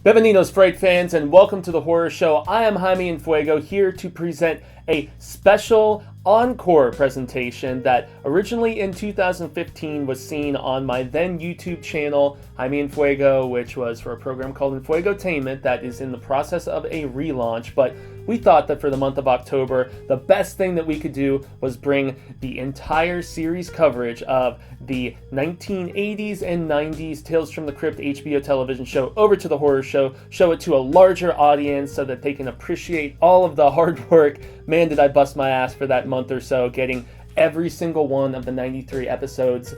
Bienvenidos, Fright fans, and welcome to the horror show. I am Jaime En Fuego, here to present a special encore presentation that originally in 2015 was seen on my then YouTube channel, Jaime En Fuego, which was for a program called ENFUEGOTAINMENT that is in the process of a relaunch. But we thought that for the month of October, the best thing that we could do was bring the entire series coverage of the 1980s and 90s Tales from the Crypt HBO television show over to the horror show, show it to a larger audience so that they can appreciate all of the hard work. Man, did I bust my ass for that month or so, getting every single one of the 93 episodes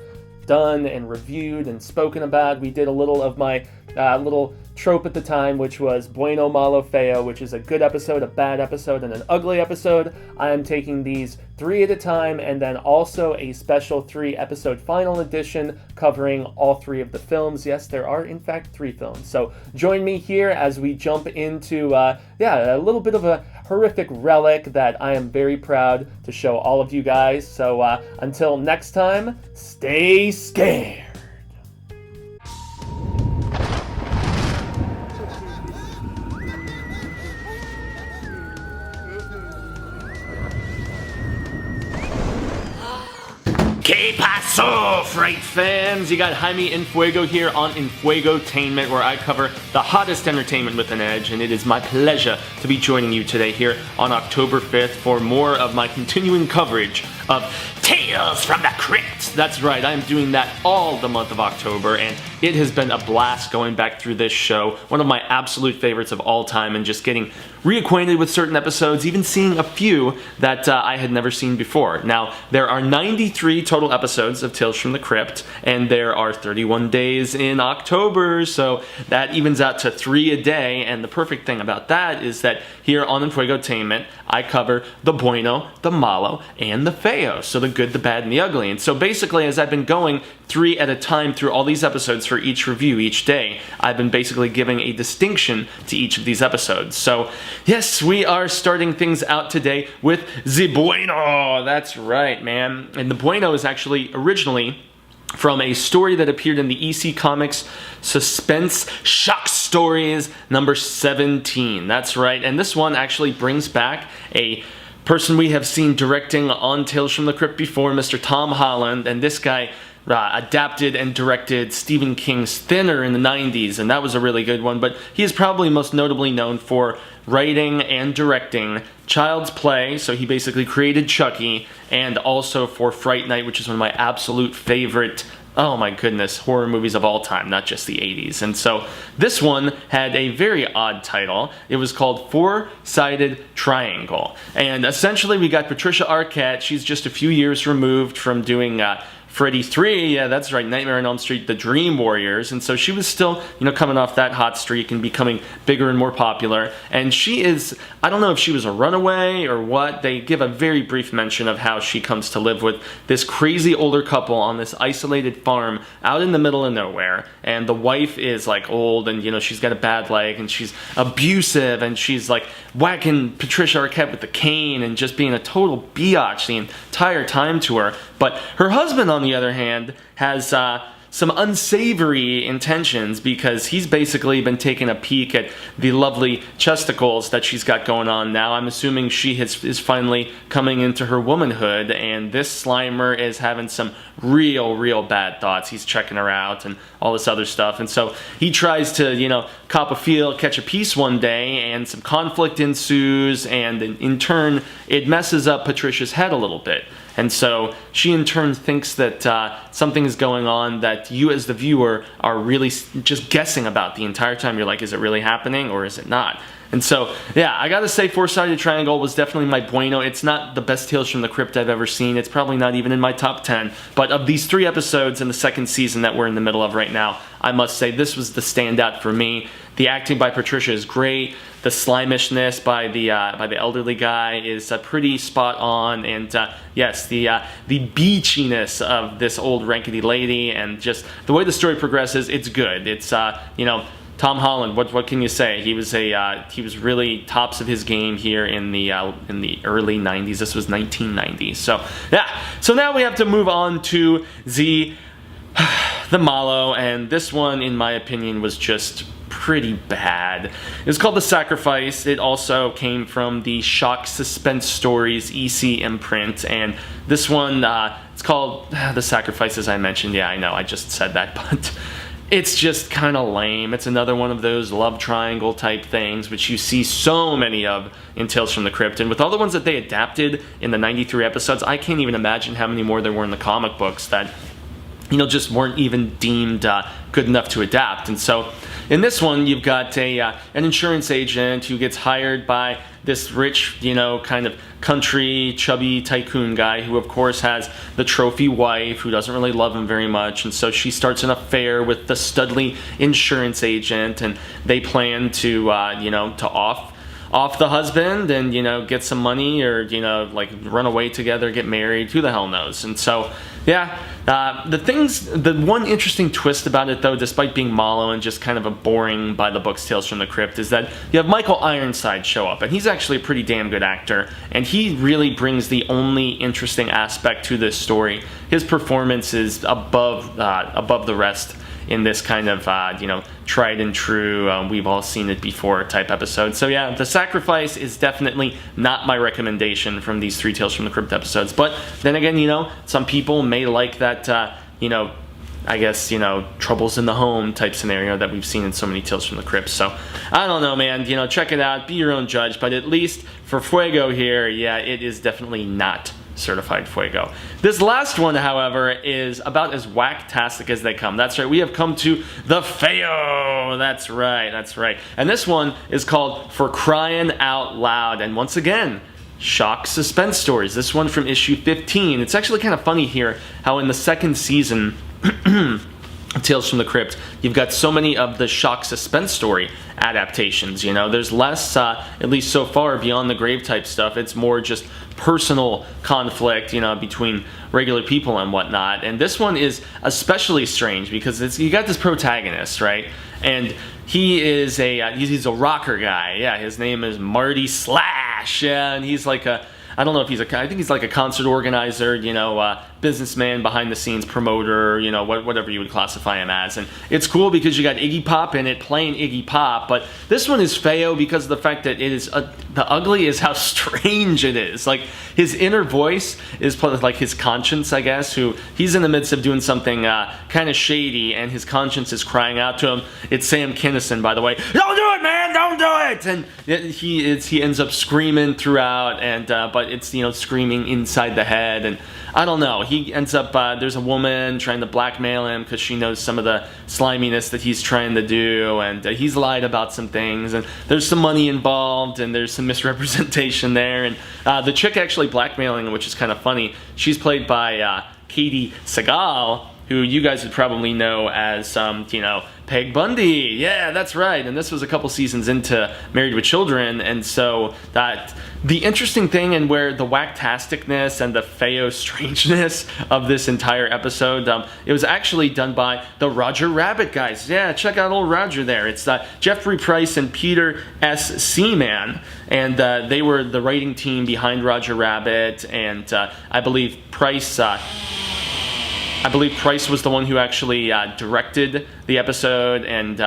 done and reviewed and spoken about. We did a little of my little trope at the time, which was Bueno, Malo, Feo, which is a good episode, a bad episode, and an ugly episode. I am taking these 3 at a time, and then also a special 3-episode final edition covering all 3 of the films. Yes, there are in fact 3 films. So join me here as we jump into a little bit of a horrific relic that I am very proud to show all of you guys. So until next time, stay scared. ¿Qué pasó, Fright fans? You got Jaime En Fuego here on ENFUEGOTAINMENT, where I cover the hottest entertainment with an edge, and it is my pleasure to be joining you today here on October 5th for more of my continuing coverage of Tales from the Crypt. That's right, I am doing that all the month of October, and it has been a blast going back through this show, one of my absolute favorites of all time, and just getting reacquainted with certain episodes, even seeing a few that I had never seen before. Now, there are 93 total episodes of Tales from the Crypt, and there are 31 days in October, so that evens out to 3 a day, and the perfect thing about that is that here on ENFUEGOTAINMENT, I cover the Bueno, the Malo, and the Feo, so the good, the bad, and the ugly. And so basically, as I've been going 3 at a time through all these episodes for each review each day, I've been basically giving a distinction to each of these episodes. So yes, we are starting things out today with the Bueno. That's right, man. And the Bueno is actually originally from a story that appeared in the EC Comics Suspense Shock Stories number 17. That's right. And this one actually brings back a person we have seen directing on Tales from the Crypt before, Mr. Tom Holland, and this guy adapted and directed Stephen King's Thinner in the 90s, and that was a really good one, but he is probably most notably known for writing and directing Child's Play, so he basically created Chucky, and also for Fright Night, which is one of my absolute favorite, oh my goodness, horror movies of all time, not just the 80s. And so this one had a very odd title. It was called Foursided Triangle. And essentially we got Patricia Arquette. She's just a few years removed from doing Freddy 3, yeah, that's right, Nightmare on Elm Street, The Dream Warriors, and so she was still, coming off that hot streak and becoming bigger and more popular, and she is, I don't know if she was a runaway or what. They give a very brief mention of how she comes to live with this crazy older couple on this isolated farm out in the middle of nowhere, and the wife is like old, and she's got a bad leg, and she's abusive, and she's like whacking Patricia Arquette with the cane and just being a total biatch the entire time to her. But her husband, on the other hand, has some unsavory intentions, because he's basically been taking a peek at the lovely chesticles that she's got going on now. I'm assuming she is finally coming into her womanhood, and this Slimer is having some real bad thoughts. He's checking her out and all this other stuff, and so he tries to, cop a feel, catch a piece one day, and some conflict ensues, and in turn, it messes up Patricia's head a little bit. And so she in turn thinks that something is going on that you as the viewer are really just guessing about the entire time. You're like, is it really happening or is it not? And so, yeah, I gotta say Foursided Triangle was definitely my bueno. It's not the best Tales from the Crypt I've ever seen. It's probably not even in my top 10. But of these 3 episodes in the 2nd season that we're in the middle of right now, I must say this was the standout for me. The acting by Patricia is great. The slimishness by the elderly guy is pretty spot on, and yes, the beachiness of this old rankety lady, and just the way the story progresses, it's good. It's Tom Holland, what can you say? He was really tops of his game here in the early 90s. This was 1990. So yeah. So now we have to move on to the Malo, and this one, in my opinion, was just pretty bad. It was called The Sacrifice. It also came from the Shock Suspense Stories EC imprint, and this one, it's called The Sacrifice, as I mentioned. Yeah, I know, I just said that, but it's just kind of lame. It's another one of those love triangle type things, which you see so many of in Tales from the Crypt. And with all the ones that they adapted in the 93 episodes, I can't even imagine how many more there were in the comic books that, you know, just weren't even deemed good enough to adapt. And so in this one, you've got an insurance agent who gets hired by this rich, you know, kind of country, chubby tycoon guy who, of course, has the trophy wife who doesn't really love him very much. And so she starts an affair with the Studley insurance agent, and they plan to, you know, to off the husband and, you know, get some money, or, you know, like run away together, get married, who the hell knows. And so, yeah, the one interesting twist about it, though, despite being MALO and just kind of a boring by the books Tales from the Crypt, is that you have Michael Ironside show up, and he's actually a pretty damn good actor, and he really brings the only interesting aspect to this story. His performance is above the rest in this kind of, you know, tried and true, we've all seen it before type episode. So yeah, The Sacrifice is definitely not my recommendation from these 3 Tales from the Crypt episodes. But then again, you know, some people may like that, you know, I guess, you know, troubles in the home type scenario that we've seen in so many Tales from the Crypt. So I don't know, man, you know, check it out, be your own judge. But at least for Fuego here, yeah, it is definitely not certified Fuego. This last one, however, is about as whack-tastic as they come. That's right, we have come to the Feo. That's right. And this one is called For Cryin Out Loud. And once again, Shock Suspense Stories. This one from issue 15. It's actually kind of funny here how in the second season Tales from the Crypt, you've got so many of the Shock Suspense Story adaptations. You know, there's less, at least so far, beyond the grave type stuff. It's more just personal conflict, you know, between regular people and whatnot. And this one is especially strange because you got this protagonist, right? And he is he's a rocker guy. Yeah, his name is Marty Slash. Yeah, and he's like I don't know if he's I think he's like a concert organizer, you know, businessman, behind the scenes promoter, you know, whatever you would classify him as. And it's cool because you got Iggy Pop in it playing Iggy Pop, but this one is Feo because of the fact that it is the ugly is how strange it is. Like his inner voice is like his conscience, I guess, who he's in the midst of doing something kind of shady, and his conscience is crying out to him. It's Sam Kinison, by the way. Don't do it, man! Don't do it! And he ends up screaming throughout, and but it's, you know, screaming inside the head, and I don't know. He ends up, there's a woman trying to blackmail him because she knows some of the sliminess that he's trying to do, and he's lied about some things, and there's some money involved, and there's some misrepresentation there, and the chick actually blackmailing him, which is kind of funny, she's played by Katie Sagal, who you guys would probably know as, you know, Peg Bundy. Yeah, that's right. And this was a couple seasons into Married with Children, and so that the interesting thing, and where the whacktasticness and the Feo strangeness of this entire episode, it was actually done by the Roger Rabbit guys. Yeah, check out old Roger there. It's Jeffrey Price and Peter S. Seaman, and they were the writing team behind Roger Rabbit, and I believe Price was the one who actually directed the episode, and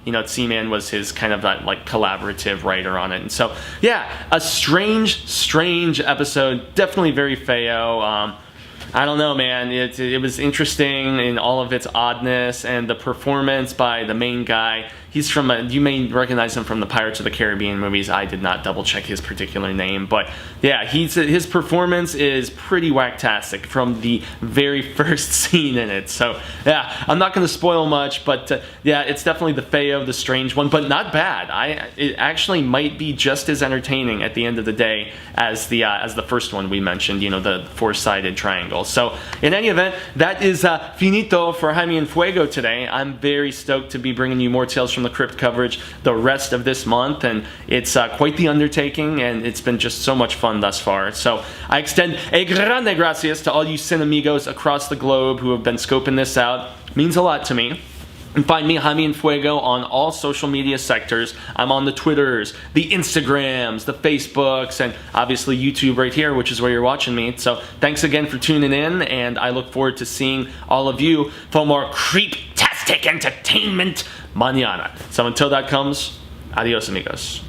you know, Seaman was his kind of like collaborative writer on it. And so, yeah, a strange episode. Definitely very Feo. I don't know, man. It was interesting in all of its oddness, and the performance by the main guy. He's from, you may recognize him from the Pirates of the Caribbean movies. I did not double check his particular name, but yeah, his performance is pretty whacktastic from the very first scene in it. So yeah, I'm not going to spoil much, but yeah, it's definitely the Feo, the strange one, but not bad. It actually might be just as entertaining at the end of the day as the first one we mentioned, you know, the Foursided Triangle. So in any event, that is finito for Jaime En Fuego today. I'm very stoked to be bringing you more Tales from the Crypt coverage the rest of this month, and it's quite the undertaking, and it's been just so much fun thus far. So I extend a grande gracias to all you cinemigos across the globe who have been scoping this out. It means a lot to me. You can find me, Jaime En Fuego, on all social media sectors. I'm on the Twitters, the Instagrams, the Facebooks, and obviously YouTube right here, which is where you're watching me. So thanks again for tuning in, and I look forward to seeing all of you for more creep-tastic entertainment mañana. So until that comes, adios amigos.